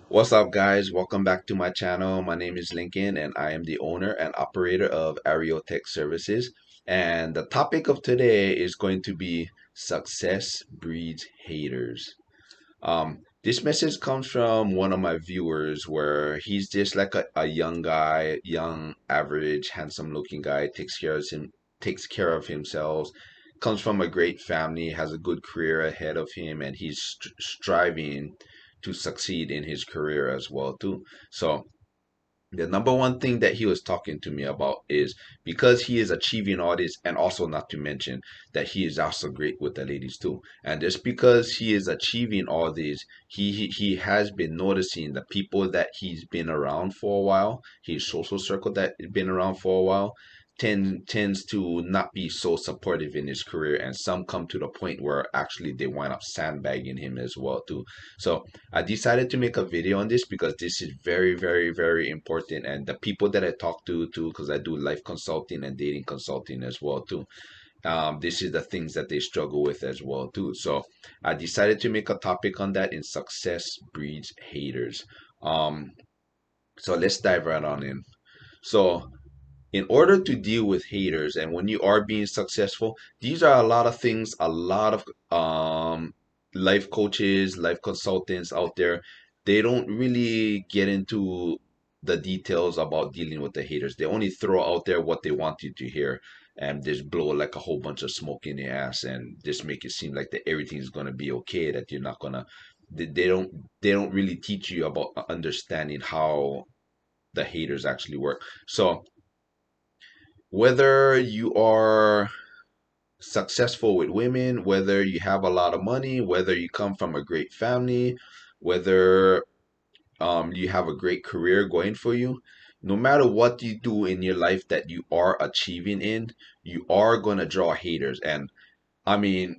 What's up, guys? Welcome back to my channel. My name is Lincoln, and I am the owner and operator of Ariotech Services. And the topic of today is going to be success breeds haters. This message comes from one of my viewers where he's just like a young guy, young, average, handsome looking guy, takes care of himself, comes from a great family, has a good career ahead of him, and he's striving to succeed in his career as well too. So the number one thing that he was talking to me about is because he is achieving all this, and also not to mention that he is also great with the ladies too. And just because he is achieving all this, he has been noticing the people that he's been around for a while, his social circle that has been around for a while, tends to not be so supportive in his career, and some come to the point where actually they wind up sandbagging him as well too. So I decided to make a video on this because this is very, very, very important. And the people that I talk to too, because I do life consulting and dating consulting as well too. This is the things that they struggle with as well too. So I decided to make a topic on that in success breeds haters. Um, so let's dive right on in. So in order to deal with haters and when you are being successful, these are a lot of things, a lot of life coaches, life consultants out there, they don't really get into the details about dealing with the haters. They only throw out there what they want you to hear and just blow like a whole bunch of smoke in the ass and just make it seem like that everything's gonna be okay, that you're not gonna they don't really teach you about understanding how the haters actually work. So whether you are successful with women, whether you have a lot of money, whether you come from a great family, whether you have a great career going for you, no matter what you do in your life that you are achieving in, you are going to draw haters. And I mean,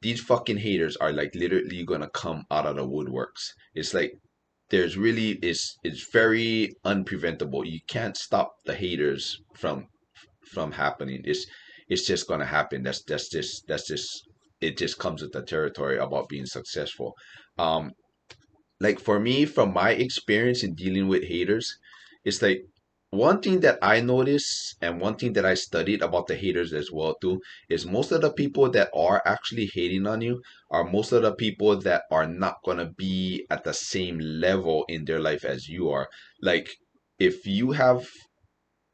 these fucking haters are like literally going to come out of the woodworks. It's like there's really it's very unpreventable. You can't stop the haters from happening. It's just gonna happen. That's just it just comes with the territory about being successful. Um, like for me, from my experience in dealing with haters, it's like one thing that I notice and one thing that I studied about the haters as well too is most of the people that are actually hating on you are most of the people that are not gonna be at the same level in their life as you are. Like if you have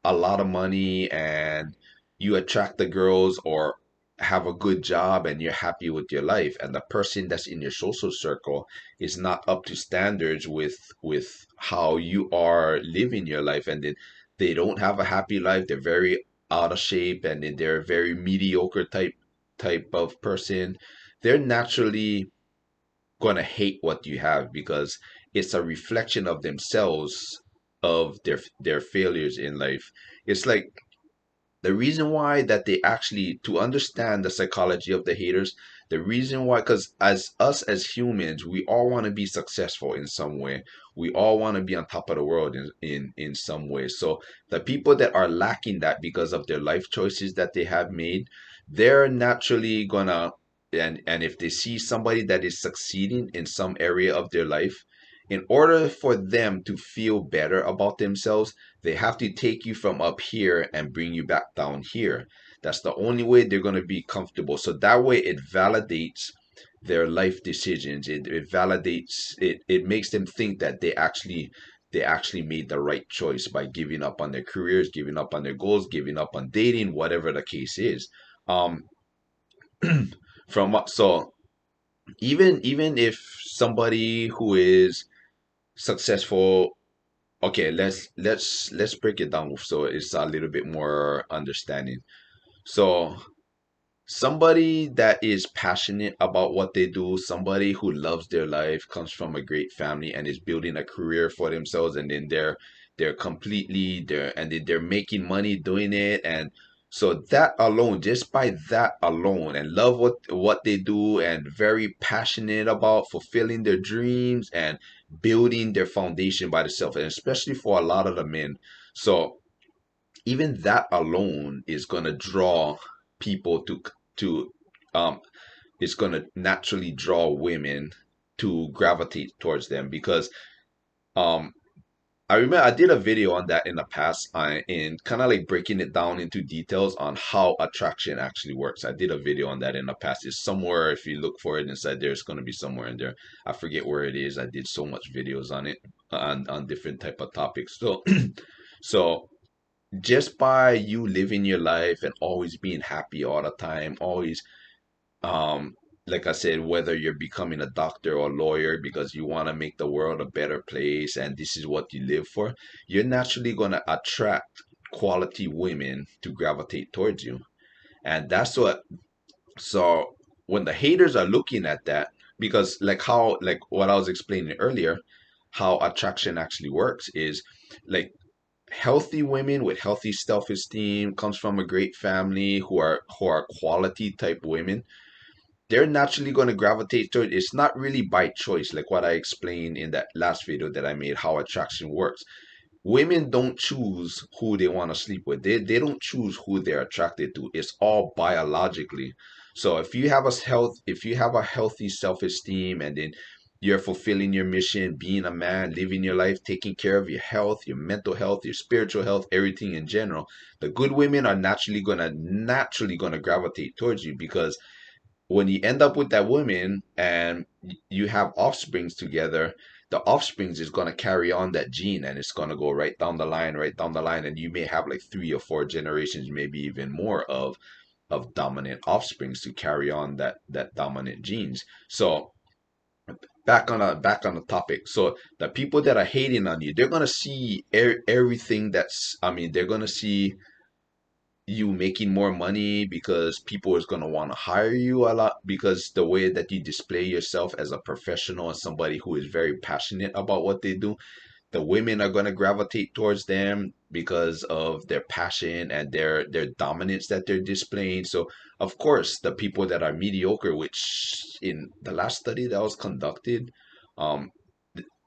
a lot of money and you attract the girls or have a good job and you're happy with your life and the person that's in your social circle is not up to standards with how you are living your life, and then they don't have a happy life, they're very out of shape, and then they're a very mediocre type of person, they're naturally gonna hate what you have because it's a reflection of themselves, of their failures in life. It's like the reason why that they actually, to understand the psychology of the haters, the reason why, because as us as humans, we all want to be successful in some way, we all want to be on top of the world in some way. So the people that are lacking that because of their life choices that they have made, they're naturally gonna, and if they see somebody that is succeeding in some area of their life, in order for them to feel better about themselves, they have to take you from up here and bring you back down here. That's the only way they're going to be comfortable. So that way it validates their life decisions. It validates it. It makes them think that they actually made the right choice by giving up on their careers, giving up on their goals, giving up on dating, whatever the case is. Um, so even if somebody who is successful, okay, let's break it down so it's a little bit more understanding. So somebody that is passionate about what they do, somebody who loves their life, comes from a great family and is building a career for themselves, and then they're completely there, and then they're making money doing it, and so that alone, just by that alone, and love what they do and very passionate about fulfilling their dreams and building their foundation by themselves, and especially for a lot of the men. So even that alone is going to draw people to um it's going to naturally draw women to gravitate towards them because um I remember I did a video on that in the past, in kind of like breaking it down into details on how attraction actually works. I did a video on that in the past. It's somewhere, if you look for it inside there, it's going to be somewhere in there. I forget where it is. I did so much videos on it, on different type of topics. So, so just by you living your life and always being happy all the time, always um, like I said, whether you're becoming a doctor or lawyer because you want to make the world a better place and this is what you live for, you're naturally going to attract quality women to gravitate towards you. And that's what, so when the haters are looking at that, because like how, like what I was explaining earlier, how attraction actually works is like healthy women with healthy self-esteem comes from a great family who are quality type women, they're naturally going to gravitate to it. It's not really by choice, like what I explained in that last video that I made, how attraction works. Women don't choose who they want to sleep with. They don't choose who they're attracted to. It's all biologically. So if you have a healthy self-esteem and then you're fulfilling your mission, being a man, living your life, taking care of your health, your mental health, your spiritual health, everything in general, the good women are naturally gonna gravitate towards you because when you end up with that woman and you have offsprings together, the offsprings is going to carry on that gene and it's going to go right down the line, and you may have like 3 or 4 generations, maybe even more of dominant offsprings to carry on that dominant genes. So back on the topic. So the people that are hating on you, they're going to see everything that's, I mean, they're going to see you making more money because people is going to want to hire you a lot because the way that you display yourself as a professional and somebody who is very passionate about what they do, the women are going to gravitate towards them because of their passion and their dominance that they're displaying. So of course the people that are mediocre, which in the last study that was conducted, um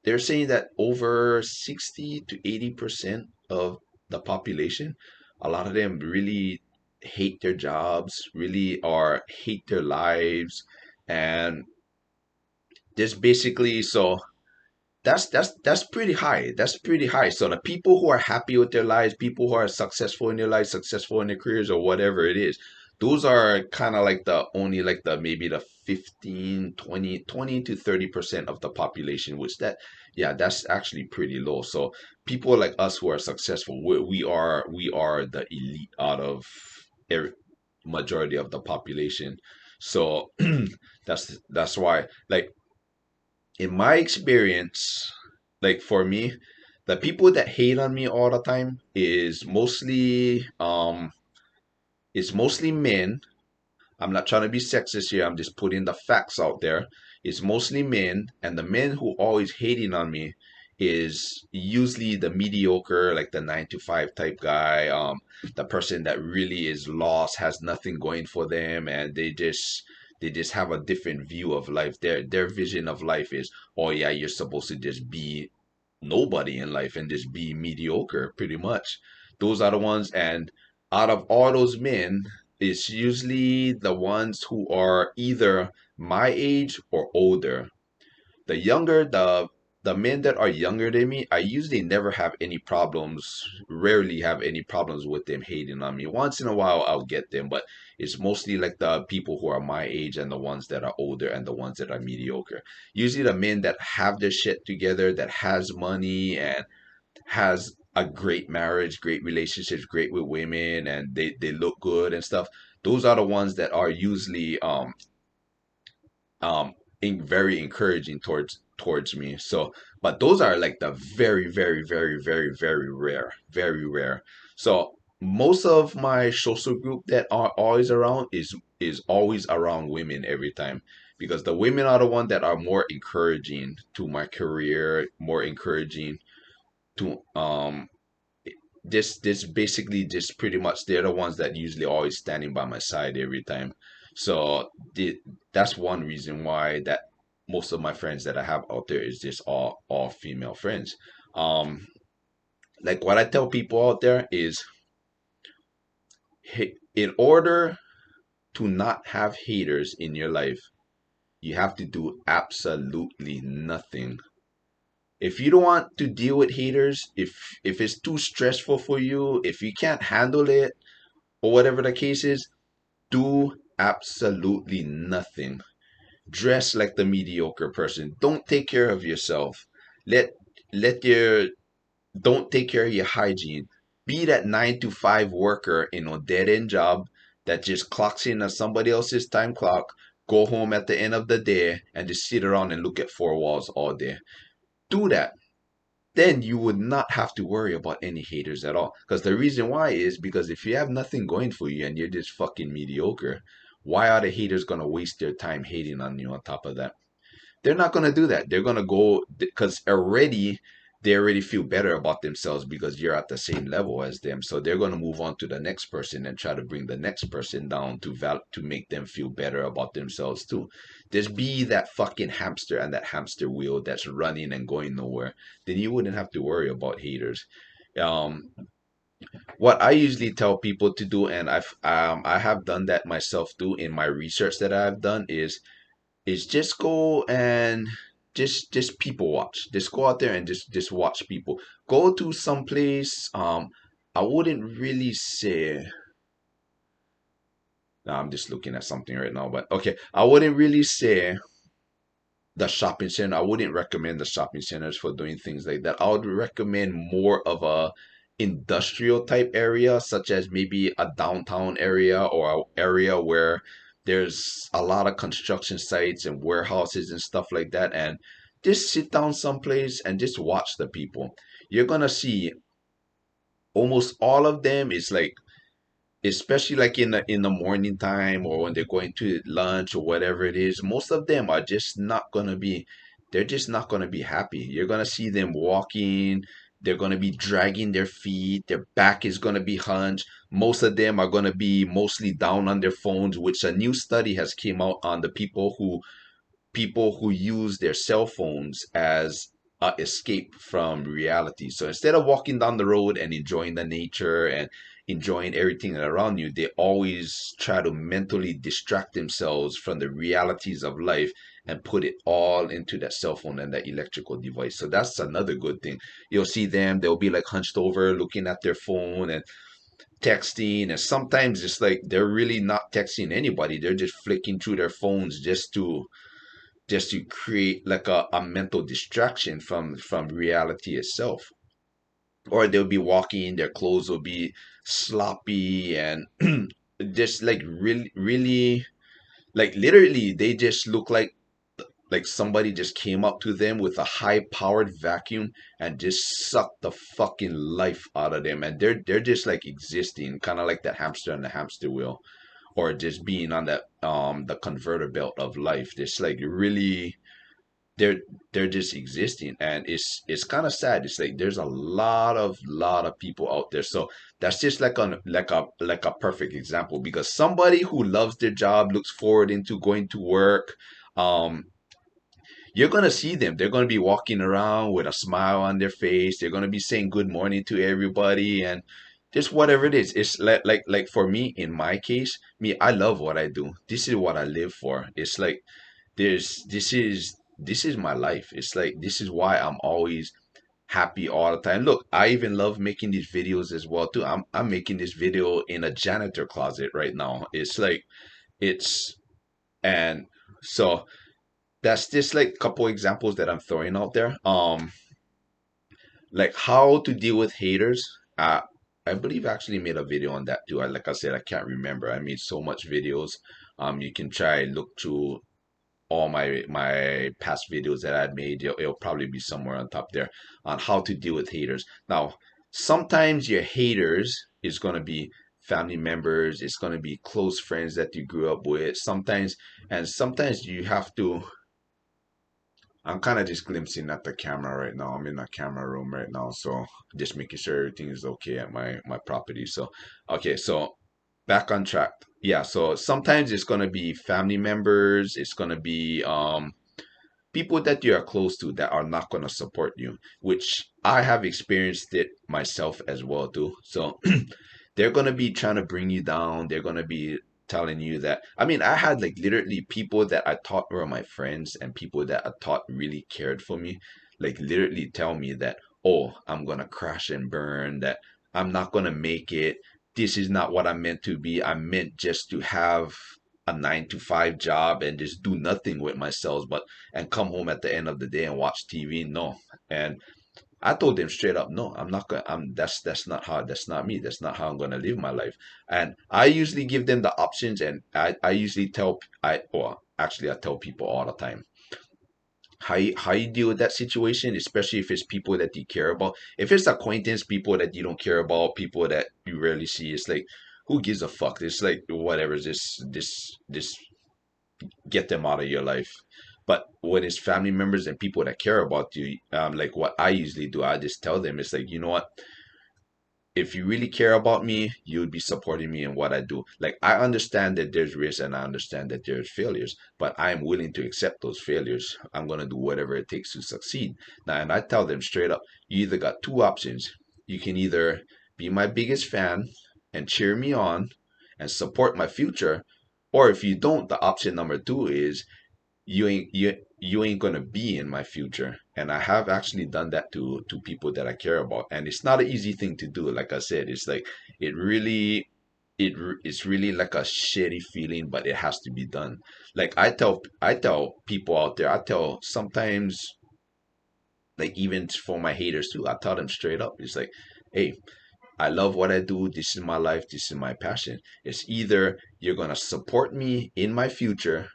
they're saying that over 60 to 80% of the population, a lot of them really hate their jobs, really are hate their lives, and just basically, so that's pretty high. That's pretty high. So the people who are happy with their lives, people who are successful in their lives, successful in their careers or whatever it is, those are kind of like the only like the maybe the 15, 20 to 30% of the population, which that, yeah, that's actually pretty low. So people like us who are successful, we are the elite out of every, majority of the population. So that's why, like, in my experience, like for me, the people that hate on me all the time is mostly it's mostly men. I'm not trying to be sexist here. I'm just putting the facts out there. It's mostly men, and the men who always hating on me is usually the mediocre, like the 9 to 5 type guy, the person that really is lost, has nothing going for them, and they just have a different view of life. Their vision of life is, oh yeah, you're supposed to just be nobody in life and just be mediocre, pretty much. Those are the ones, and out of all those men, it's usually the ones who are either my age or older. The younger, the men that are younger than me, I usually never have any problems, rarely have any problems with them hating on me. Once in a while I'll get them, but it's mostly like the people who are my age and the ones that are older and the ones that are mediocre. Usually the men that have their shit together, that has money and has a great marriage, great relationships, great with women, and they look good and stuff. Those are the ones that are usually very encouraging towards me. So, but those are like the very, very, very, very, very rare, very rare. So most of my social group that are always around is always around women every time because the women are the ones that are more encouraging to my career, more encouraging to this basically just pretty much they're the ones that usually always standing by my side every time. So that's one reason why that most of my friends that I have out there is just all female friends. Um, like what I tell people out there is, in order to not have haters in your life, You have to do absolutely nothing. If you don't want to deal with haters, if it's too stressful for you, if you can't handle it, or whatever the case is, do absolutely nothing. Dress like the mediocre person. Don't take care of yourself. Let let your don't take care of your hygiene. Be that 9 to 5 worker in a dead end job that just clocks in at somebody else's time clock, go home at the end of the day, and just sit around and look at four walls all day. Do that. Then you would not have to worry about any haters at all. Because the reason why is because if you have nothing going for you and you're just fucking mediocre, why are the haters gonna waste their time hating on you on top of that? They're not going to do that. They're going to go because already they already feel better about themselves because you're at the same level as them. So they're going to move on to the next person and try to bring the next person down to make them feel better about themselves too. Just be that fucking hamster and that hamster wheel that's running and going nowhere. Then you wouldn't have to worry about haters. Um, what I usually tell people to do, and I have done that myself too in my research that I've done, is just go and just people watch. Just go out there and just watch people. Go to some place. I wouldn't really say. No, I'm just looking at something right now, but okay. I wouldn't really say the shopping center. I wouldn't recommend the shopping centers for doing things like that. I would recommend more of a industrial type area, such as maybe a downtown area or an area where there's a lot of construction sites and warehouses and stuff like that. And just sit down someplace and just watch the people. You're gonna see almost all of them is like, especially like in the morning time or when they're going to lunch or whatever it is, most of them are just not gonna be, they're just not gonna be happy. You're gonna see them walking, they're gonna be dragging their feet, their back is gonna be hunched. Most of them are gonna be mostly down on their phones, which a new study has came out on the people who use their cell phones as a escape from reality. So instead of walking down the road and enjoying the nature and enjoying everything around you, they always try to mentally distract themselves from the realities of life and put it all into that cell phone and that electrical device. So that's another good thing. You'll see them, they'll be like hunched over looking at their phone and texting, and sometimes it's like they're really not texting anybody. They're just flicking through their phones just to create like a mental distraction from reality itself. Or they'll be walking, their clothes will be sloppy and just like really like literally they just look like somebody just came up to them with a high powered vacuum and just sucked the fucking life out of them, and they're just like existing kind of like that hamster on the hamster wheel, or just being on that the converter belt of life. Just like really they're they're just existing, and it's kind of sad. It's like there's a lot of people out there. So that's just like a perfect example, because somebody who loves their job, looks forward into going to work, um you're gonna see them. They're gonna be walking around with a smile on their face. They're gonna be saying good morning to everybody, and just whatever it is. It's like for me, in my case, me, I love what I do. This is what I live for. It's like this is my life. It's like this is why I'm always happy all the time. Look, I even love making these videos as well too. I'm making this video in a janitor closet right now. It's like it's and so that's just like a couple examples that I'm throwing out there. Like how to deal with haters. I believe I actually made a video on that too. Like I said, I can't remember. I made so much videos. You can try look through all my past videos that I've made. It'll probably be somewhere on top there on how to deal with haters. Now, sometimes your haters is gonna be family members. It's gonna be close friends that you grew up with. Sometimes you have to. I'm kind of just glimpsing at the camera right now. I'm in a camera room right now, so just making sure everything is okay at my property. So, okay, so back on track. Yeah, so sometimes it's gonna be family members. It's gonna be people that you are close to that are not gonna support you, which I have experienced it myself as well too. So they're gonna be trying to bring you down. They're gonna be telling you that. I mean, I had like literally people that I thought were my friends and people that I thought really cared for me, like literally tell me that, oh, I'm gonna crash and burn, that I'm not gonna make it. This is not what I'm meant to be. I'm meant just to have a 9 to 5 job and just do nothing with myself, but and come home at the end of the day and watch TV. No. And I told them straight up, no, I'm not gonna. That's not how. That's not me. That's not how I'm gonna live my life. And I usually give them the options, and I usually tell well, actually I tell people all the time how you deal with that situation, especially if it's people that you care about. If it's acquaintance, people that you don't care about, people that you rarely see, it's like who gives a fuck? It's like whatever. This get them out of your life. But when it's family members and people that care about you, like what I usually do, I just tell them, it's like, you know what? If you really care about me, you would be supporting me in what I do. Like, I understand that there's risk and I understand that there's failures, but I'm willing to accept those failures. I'm going to do whatever it takes to succeed. Now, and I tell them straight up, you either got two options. You can either be my biggest fan and cheer me on and support my future, or if you don't, the option number two is you ain't gonna be in my future. And I have actually done that to people that I care about, and it's not an easy thing to do. Like I said, it's like it really it's really like a shitty feeling, but it has to be done. Like I tell people out there, I tell sometimes, like even for my haters too, I tell them straight up, it's like, hey, I love what I do. This is my life. This is my passion. It's either you're gonna support me in my future,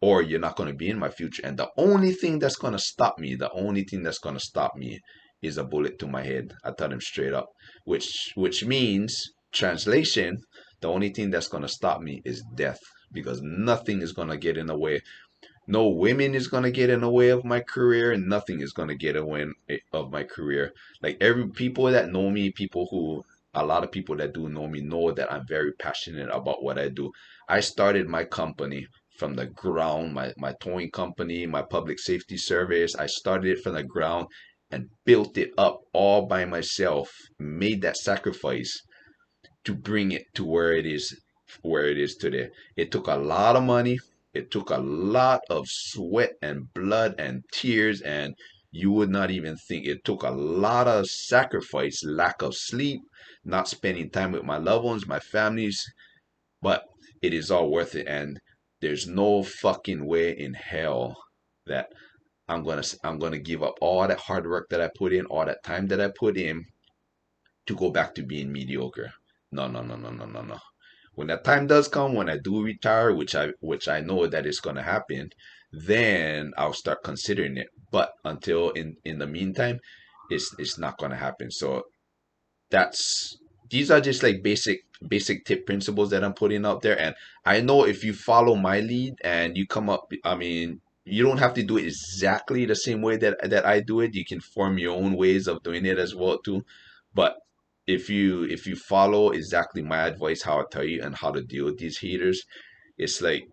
or you're not going to be in my future. And the only thing that's going to stop me, the only thing that's going to stop me is a bullet to my head. I tell them straight up, which means, translation, the only thing that's going to stop me is death, because nothing is going to get in the way. No women is going to get in the way of my career, and nothing is going to get in the way of my career. Like every people that know me, people who a lot of people that do know me know that I'm very passionate about what I do. I started my company from the ground, my towing company, my public safety service. I started it from the ground and built it up all by myself, made that sacrifice to bring it to where it is today. It took a lot of money. It took a lot of sweat and blood and tears, and you would not even think. It took a lot of sacrifice, lack of sleep, not spending time with my loved ones, my families, but it is all worth it. And there's no fucking way in hell that I'm gonna give up all that hard work that I put in, all that time that I put in, to go back to being mediocre. No, no, no, no, no, no, no. When that time does come, when I do retire, which I know that is gonna happen, then I'll start considering it. But until in the meantime, it's not gonna happen. So that's these are just like basic tip principles that I'm putting out there. And I know if you follow my lead and you come up, I mean, you don't have to do it exactly the same way that I do it. You can form your own ways of doing it as well too. But if you follow exactly my advice, how I tell you and how to deal with these haters, it's like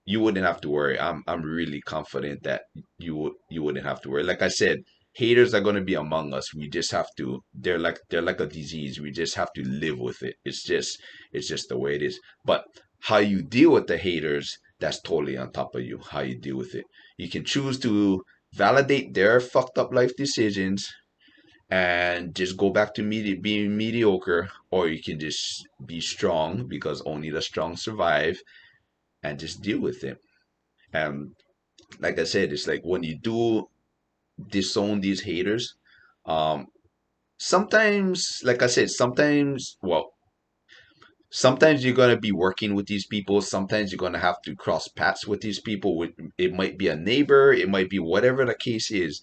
you wouldn't have to worry. I'm really confident that you wouldn't have to worry. Like I said, haters are going to be among us. We just have to. They're like a disease. We just have to live with it. It's just the way it is. But how you deal with the haters, that's totally on top of you. How you deal with it. You can choose to validate their fucked up life decisions and just go back to being mediocre, or you can just be strong, because only the strong survive, and just deal with it. And like I said, it's like when you do disown these haters, um, sometimes, like I said, sometimes you're gonna be working with these people. Sometimes you're gonna have to cross paths with these people. It might be a neighbor, it might be whatever the case is.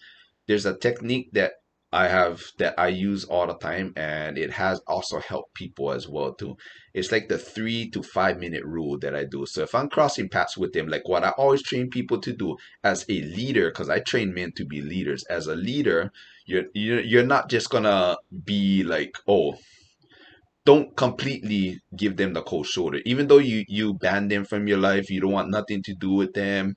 There's a technique that I use all the time, and it has also helped people as well too. It's like the 3 to 5 minute rule that I do. So if I'm crossing paths with them, like what I always train people to do as a leader, because I train men to be leaders. As a leader, you're not just gonna be like, oh, don't completely give them the cold shoulder. Even though you ban them from your life, you don't want nothing to do with them.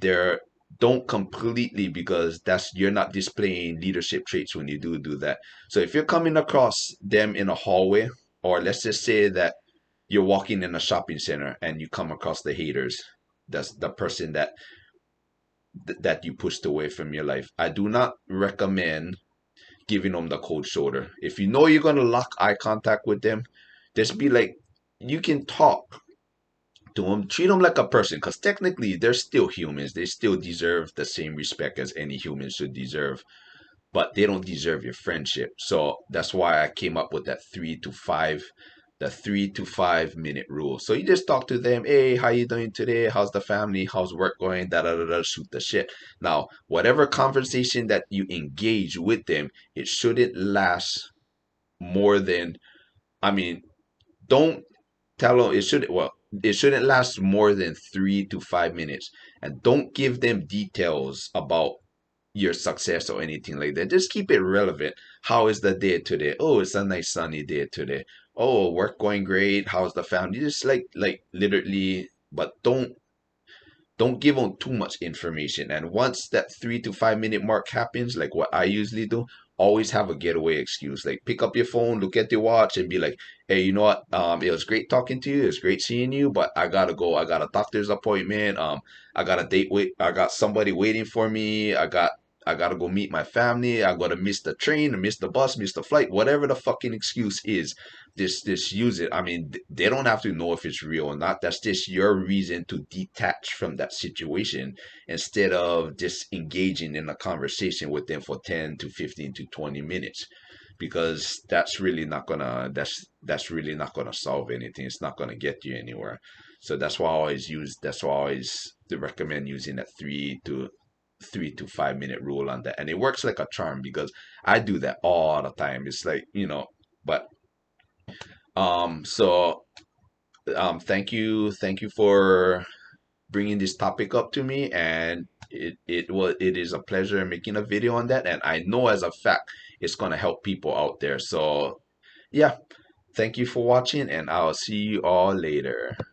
They're Don't completely, because that's you're not displaying leadership traits when you do that. So if you're coming across them in a hallway, or let's just say that you're walking in a shopping center and you come across the haters. That's the person that you pushed away from your life. I do not recommend giving them the cold shoulder. If you know you're gonna lock eye contact with them, just be like, you can talk to them, treat them like a person, because technically they're still humans. They still deserve the same respect as any human should deserve, but they don't deserve your friendship. So that's why I came up with that 3 to 5 minute rule. So you just talk to them, hey, how you doing today? How's the family? How's work going? Da da da da. Shoot the shit. Now, whatever conversation that you engage with them, it shouldn't last more than. I mean, don't tell them it should. Well, it shouldn't last more than 3 to 5 minutes, and don't give them details about your success or anything like that. Just keep it relevant. How is the day today? Oh, it's a nice sunny day today. Oh, work going great. How's the family? Just like literally, but don't give them too much information. And once that 3 to 5 minute mark happens, like what I usually do, always have a getaway excuse. Like pick up your phone, look at your watch, and be like, "Hey, you know what? It was great talking to you. It was great seeing you, but I gotta go. I got a doctor's appointment. I got a date wait. I got somebody waiting for me. I gotta go meet my family. I gotta miss the train, miss the bus, miss the flight. Whatever the fucking excuse is, just use it. I mean, they don't have to know if it's real or not. That's just your reason to detach from that situation instead of just engaging in a conversation with them for 10 to 15 to 20 minutes, because that's really not gonna solve anything. It's not gonna get you anywhere. So that's why I always recommend using that 3 to 5 minute rule on that. And it works like a charm because I do that all the time. It's like, but so thank you for bringing this topic up to me, and it is a pleasure making a video on that, and I know as a fact it's gonna help people out there. So yeah, thank you for watching, and I'll see you all later.